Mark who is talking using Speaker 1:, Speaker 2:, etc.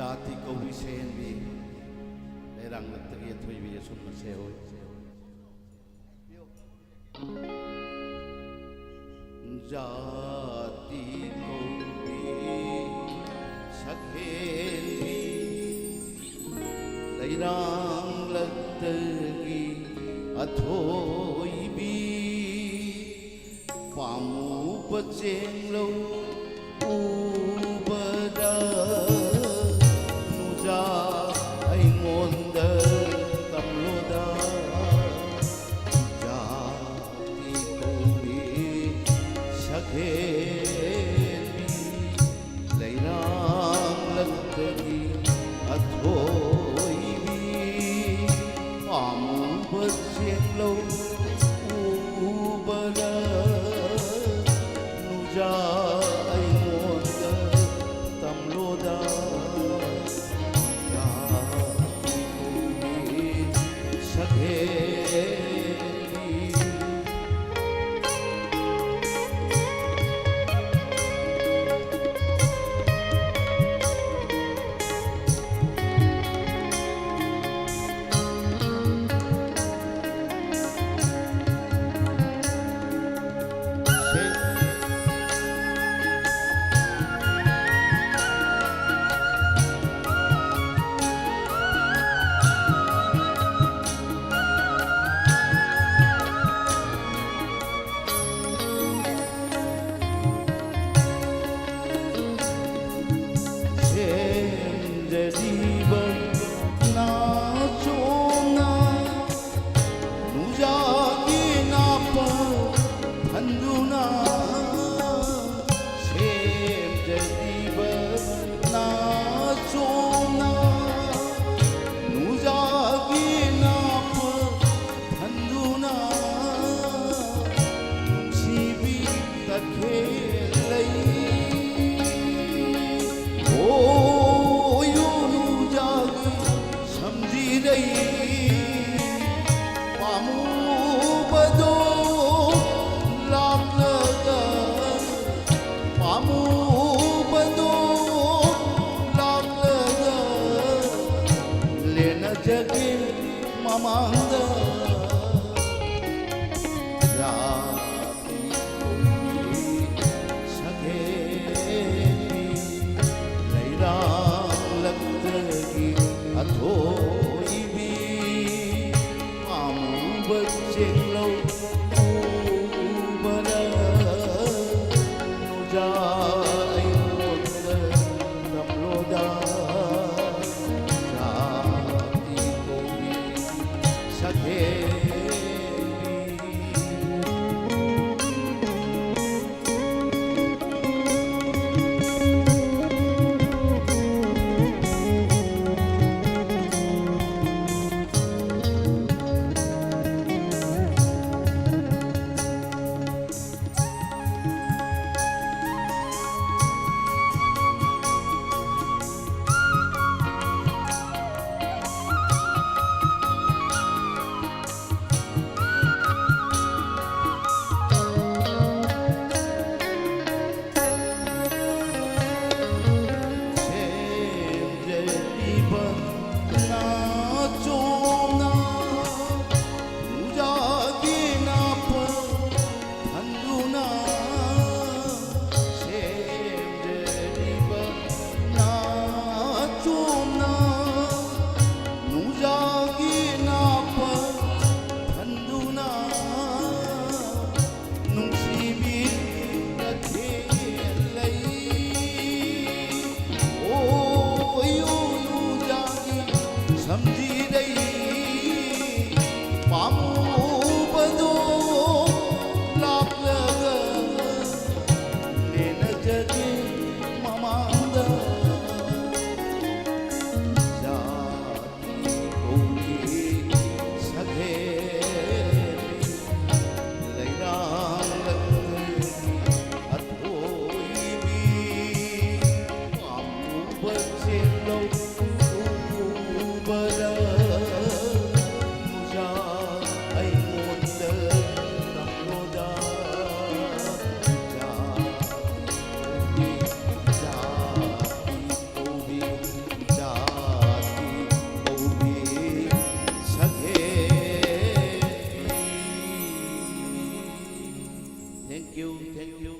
Speaker 1: जाति कौवी सेन भी लेरंग लगतगी थोई भी ये सुन से हो जाति कौवी सखेन भी लेरंग लगतगी अथोई भी पामू बचें लो ubada nuja ai ngonda tamloda jati kobi sakhe leirang lagtagi athoi bi pamu bacheng lo ubada nuja mamanda jati kobi sakhe leirang lagtagi athoi bi pamu bacheng lo ubada nuja ai ngonda tamloda sakhe thank you thank you.